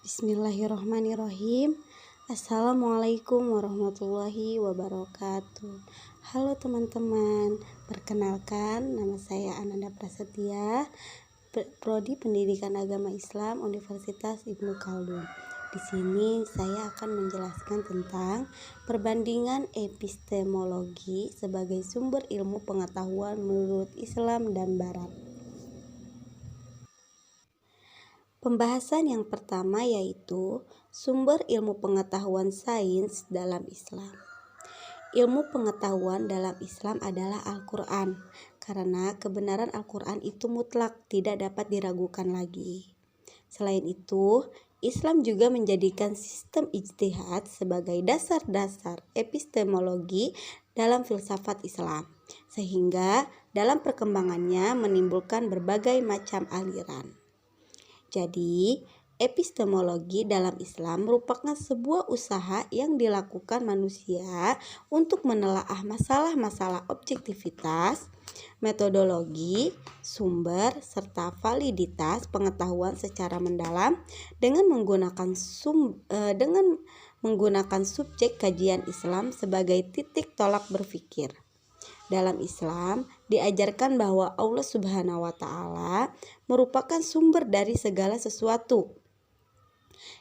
Bismillahirrahmanirrahim. Assalamualaikum warahmatullahi wabarakatuh. Halo teman-teman, perkenalkan nama saya Ananda Prasetya, Prodi Pendidikan Agama Islam Universitas Ibnu Khaldun. Di sini saya akan menjelaskan tentang perbandingan epistemologi sebagai sumber ilmu pengetahuan menurut Islam dan Barat. Pembahasan yang pertama yaitu sumber ilmu pengetahuan sains dalam Islam. Ilmu pengetahuan dalam Islam adalah Al-Quran, karena kebenaran Al-Quran itu mutlak, tidak dapat diragukan lagi. Selain itu, Islam juga menjadikan sistem ijtihad sebagai dasar-dasar epistemologi dalam filsafat Islam, sehingga dalam perkembangannya menimbulkan berbagai macam aliran. Jadi, epistemologi dalam Islam merupakan sebuah usaha yang dilakukan manusia untuk menelaah masalah-masalah objektivitas, metodologi, sumber, serta validitas pengetahuan secara mendalam dengan menggunakan subjek kajian Islam sebagai titik tolak berpikir. Dalam Islam diajarkan bahwa Allah Subhanahu wa Ta'ala merupakan sumber dari segala sesuatu.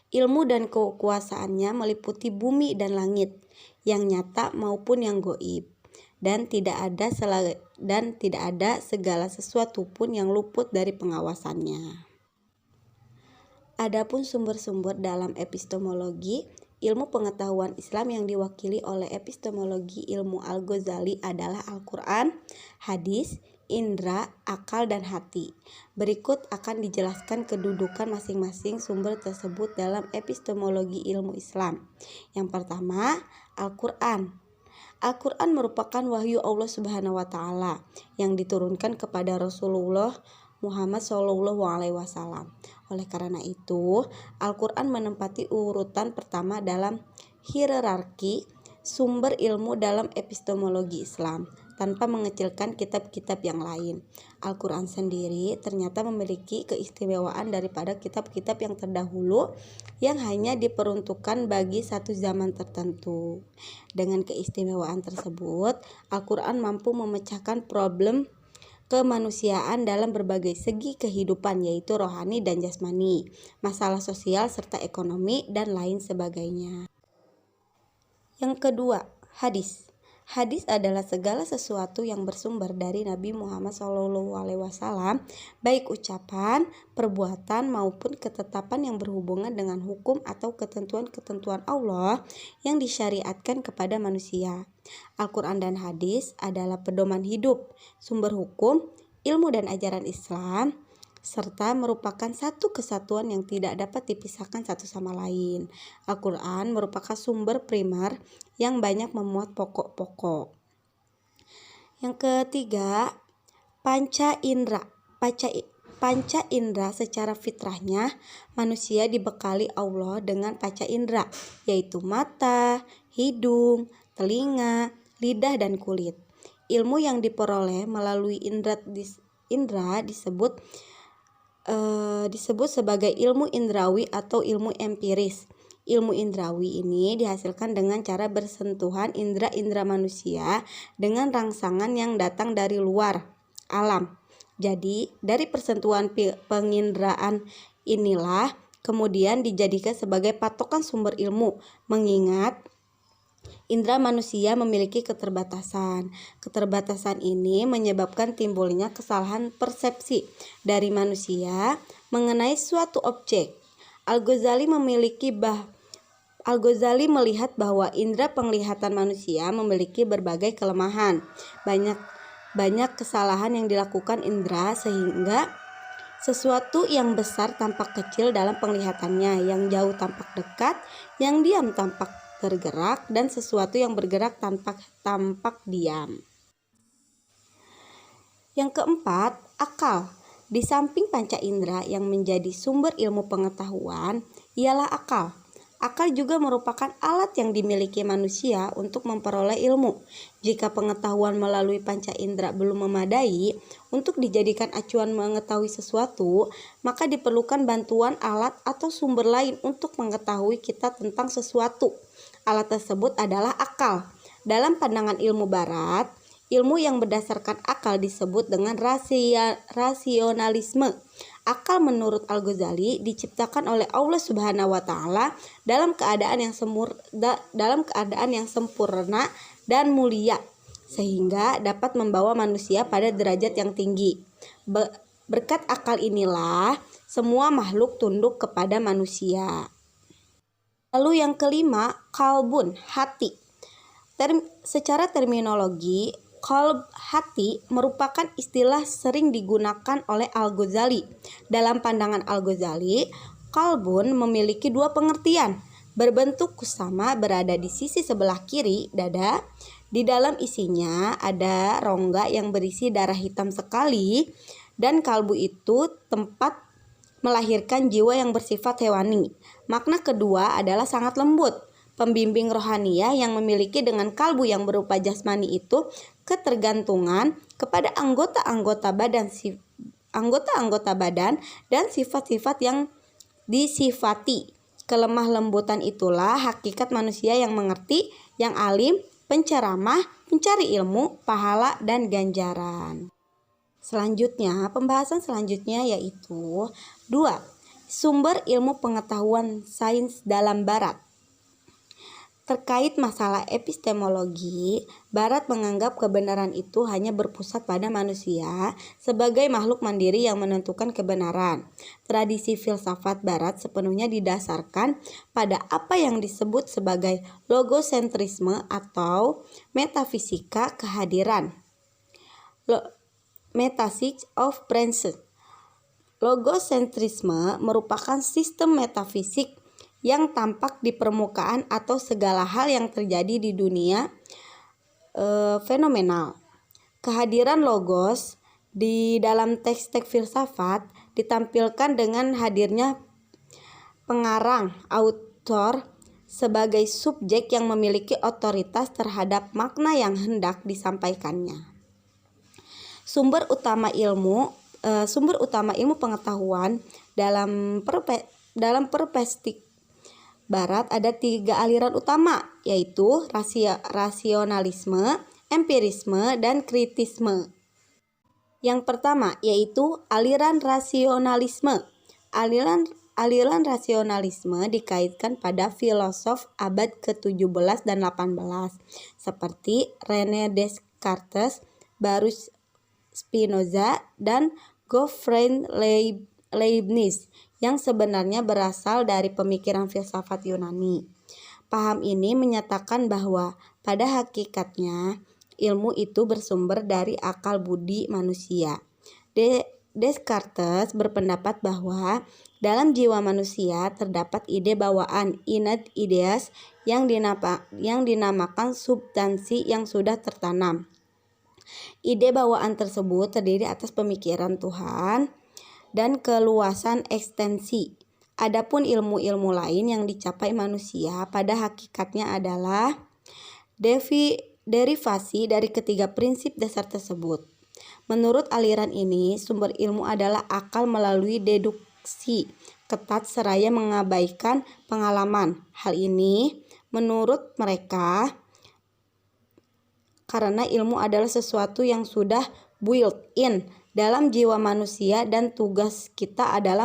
Ilmu dan kekuasaannya meliputi bumi dan langit, yang nyata maupun yang gaib, dan tidak ada segala sesuatu pun yang luput dari pengawasannya. Adapun sumber-sumber dalam epistemologi ilmu pengetahuan Islam yang diwakili oleh epistemologi ilmu Al-Ghazali adalah Al-Quran, hadis, indra, akal, dan hati. Berikut akan dijelaskan kedudukan masing-masing sumber tersebut dalam epistemologi ilmu Islam. Yang pertama, Al-Quran. Al-Quran merupakan wahyu Allah Subhanahu wa Ta'ala yang diturunkan kepada Rasulullah Muhammad SAW. Oleh karena itu, Al-Quran menempati urutan pertama dalam hierarki sumber ilmu dalam epistemologi Islam, tanpa mengecilkan kitab-kitab yang lain. Al-Quran sendiri ternyata memiliki keistimewaan daripada kitab-kitab yang terdahulu yang hanya diperuntukkan bagi satu zaman tertentu. Dengan keistimewaan tersebut, Al-Quran mampu memecahkan problem kemanusiaan dalam berbagai segi kehidupan, yaitu rohani dan jasmani, masalah sosial serta ekonomi, dan lain sebagainya. Yang kedua, hadis. Hadis adalah segala sesuatu yang bersumber dari Nabi Muhammad SAW, baik ucapan, perbuatan, maupun ketetapan yang berhubungan dengan hukum atau ketentuan-ketentuan Allah yang disyariatkan kepada manusia. Al-Quran dan hadis adalah pedoman hidup, sumber hukum, ilmu dan ajaran Islam, serta merupakan satu kesatuan yang tidak dapat dipisahkan satu sama lain. Al-Quran merupakan sumber primer yang banyak memuat pokok-pokok. Yang ketiga, panca indera. Panca indera secara fitrahnya manusia dibekali Allah dengan panca indera, yaitu mata, hidung, telinga, lidah, dan kulit. Ilmu yang diperoleh melalui indera disebut sebagai ilmu indrawi atau ilmu empiris. Ilmu indrawi ini dihasilkan dengan cara bersentuhan indera-indera manusia dengan rangsangan yang datang dari luar alam. Jadi, dari persentuhan penginderaan inilah kemudian dijadikan sebagai patokan sumber ilmu, mengingat indera manusia memiliki keterbatasan. Keterbatasan ini menyebabkan timbulnya kesalahan persepsi dari manusia mengenai suatu objek. Al-Ghazali melihat bahwa indera penglihatan manusia memiliki berbagai kelemahan. Banyak kesalahan yang dilakukan indera sehingga sesuatu yang besar tampak kecil dalam penglihatannya, yang jauh tampak dekat, yang diam tampak bergerak, dan sesuatu yang bergerak tampak diam. Yang keempat, akal. Di samping panca indera yang menjadi sumber ilmu pengetahuan ialah akal. Akal juga merupakan alat yang dimiliki manusia untuk memperoleh ilmu. Jika pengetahuan melalui panca indera belum memadai untuk dijadikan acuan mengetahui sesuatu, maka diperlukan bantuan alat atau sumber lain untuk mengetahui kita tentang sesuatu. Alat tersebut adalah akal. Dalam pandangan ilmu barat, ilmu yang berdasarkan akal disebut dengan rasionalisme. Akal menurut Al-Ghazali diciptakan oleh Allah Subhanahu wa taala dalam keadaan yang sempurna dan mulia, sehingga dapat membawa manusia pada derajat yang tinggi. Berkat akal inilah semua makhluk tunduk kepada manusia. Lalu yang kelima, qalbun, hati. Secara terminologi, qalb, hati, merupakan istilah sering digunakan oleh Al-Ghazali. Dalam pandangan Al-Ghazali, qalbun memiliki dua pengertian. Berbentuk kusama, berada di sisi sebelah kiri dada. Di dalam isinya ada rongga yang berisi darah hitam sekali, dan kalbu itu tempat melahirkan jiwa yang bersifat hewani. Makna kedua adalah sangat lembut. Pembimbing rohaniah yang memiliki dengan kalbu yang berupa jasmani itu ketergantungan kepada anggota-anggota badan dan sifat-sifat yang disifati. Kelemah lembutan itulah hakikat manusia yang mengerti, yang alim, penceramah, pencari ilmu, pahala, dan ganjaran. Pembahasan selanjutnya yaitu 2. Sumber ilmu pengetahuan sains dalam Barat. Terkait masalah epistemologi, Barat menganggap kebenaran itu hanya berpusat pada manusia sebagai makhluk mandiri yang menentukan kebenaran. Tradisi filsafat Barat sepenuhnya didasarkan pada apa yang disebut sebagai logosentrisme atau metafisika kehadiran. Metaphysics of Presence. Logosentrisme merupakan sistem metafisik yang tampak di permukaan atau segala hal yang terjadi di dunia fenomenal. Kehadiran logos di dalam teks-teks filsafat ditampilkan dengan hadirnya pengarang, autor, sebagai subjek yang memiliki otoritas terhadap makna yang hendak disampaikannya. Sumber utama ilmu pengetahuan dalam perspektif Barat ada 3 aliran utama, yaitu rasionalisme, empirisme, dan kritisme. Yang pertama yaitu aliran rasionalisme. Aliran rasionalisme dikaitkan pada filosof abad ke-17 dan 18 seperti René Descartes, Baruch Spinoza, dan Gottfried Leibniz yang sebenarnya berasal dari pemikiran filsafat Yunani. Paham ini menyatakan bahwa pada hakikatnya ilmu itu bersumber dari akal budi manusia. Descartes berpendapat bahwa dalam jiwa manusia terdapat ide bawaan innate ideas yang dinamakan substansi yang sudah tertanam. Ide bawaan tersebut terdiri atas pemikiran Tuhan dan keluasan ekstensi. Adapun ilmu-ilmu lain yang dicapai manusia pada hakikatnya adalah derivasi dari ketiga prinsip dasar tersebut. Menurut aliran ini, sumber ilmu adalah akal melalui deduksi ketat seraya mengabaikan pengalaman. Hal ini menurut mereka karena ilmu adalah sesuatu yang sudah built-in dalam jiwa manusia dan tugas kita adalah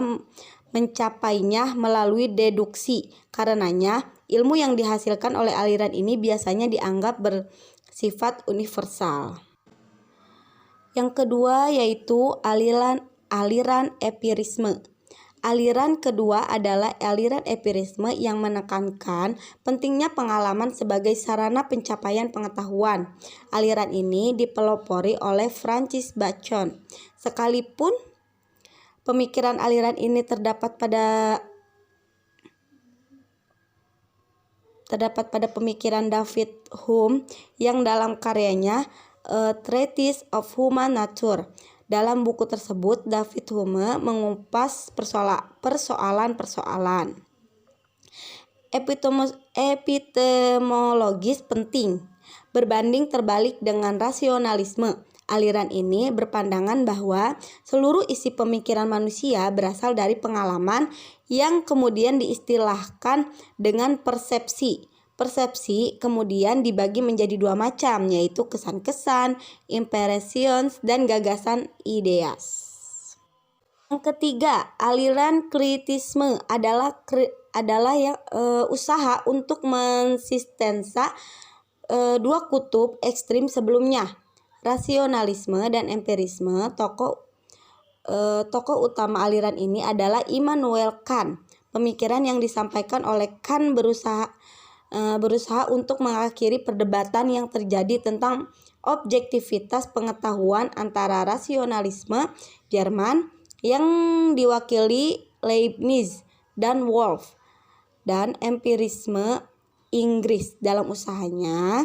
mencapainya melalui deduksi. Karenanya, ilmu yang dihasilkan oleh aliran ini biasanya dianggap bersifat universal. Yang kedua yaitu aliran empirisme. Aliran kedua adalah aliran empirisme yang menekankan pentingnya pengalaman sebagai sarana pencapaian pengetahuan. Aliran ini dipelopori oleh Francis Bacon. Sekalipun pemikiran aliran ini terdapat pada pemikiran David Hume yang dalam karyanya A Treatise of Human Nature. Dalam buku tersebut, David Hume mengupas persoalan-persoalan epistemologis penting. Berbanding terbalik dengan rasionalisme, aliran ini berpandangan bahwa seluruh isi pemikiran manusia berasal dari pengalaman yang kemudian diistilahkan dengan persepsi. Persepsi kemudian dibagi menjadi dua macam, yaitu kesan-kesan, impressions, dan gagasan ideas. Yang ketiga, aliran kritisme adalah usaha untuk mensistensa dua kutub ekstrim sebelumnya, rasionalisme dan empirisme. Tokoh utama aliran ini adalah Immanuel Kant. Pemikiran yang disampaikan oleh Kant berusaha untuk mengakhiri perdebatan yang terjadi tentang objektivitas pengetahuan antara rasionalisme Jerman yang diwakili Leibniz dan Wolff dan empirisme Inggris. Dalam usahanya,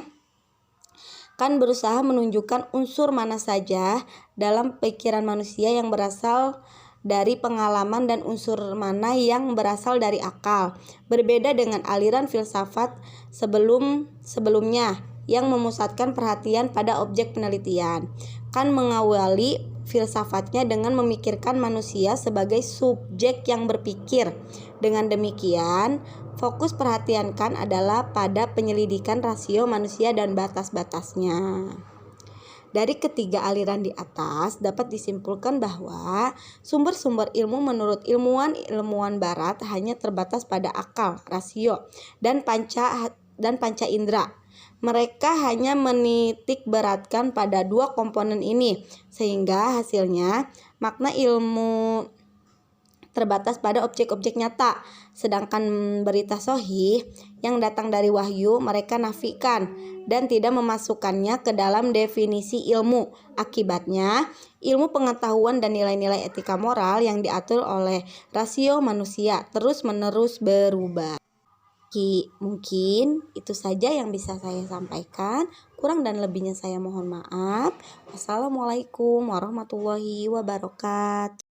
Kant berusaha menunjukkan unsur mana saja dalam pikiran manusia yang berasal dari pengalaman dan unsur mana yang berasal dari akal. Berbeda dengan aliran filsafat sebelumnya yang memusatkan perhatian pada objek penelitian. Kant mengawali filsafatnya dengan memikirkan manusia sebagai subjek yang berpikir. Dengan demikian, fokus perhatian Kant adalah pada penyelidikan rasio manusia dan batas-batasnya. Dari ketiga aliran di atas dapat disimpulkan bahwa sumber-sumber ilmu menurut ilmuwan barat hanya terbatas pada akal, rasio, dan panca indera. Mereka hanya menitik beratkan pada dua komponen ini, sehingga hasilnya makna ilmu terbatas pada objek-objek nyata. Sedangkan berita sahih yang datang dari wahyu mereka nafikan dan tidak memasukkannya ke dalam definisi ilmu. Akibatnya, ilmu pengetahuan dan nilai-nilai etika moral yang diatur oleh rasio manusia terus-menerus berubah. Mungkin itu saja yang bisa saya sampaikan. Kurang dan lebihnya saya mohon maaf. Wassalamualaikum warahmatullahi wabarakatuh.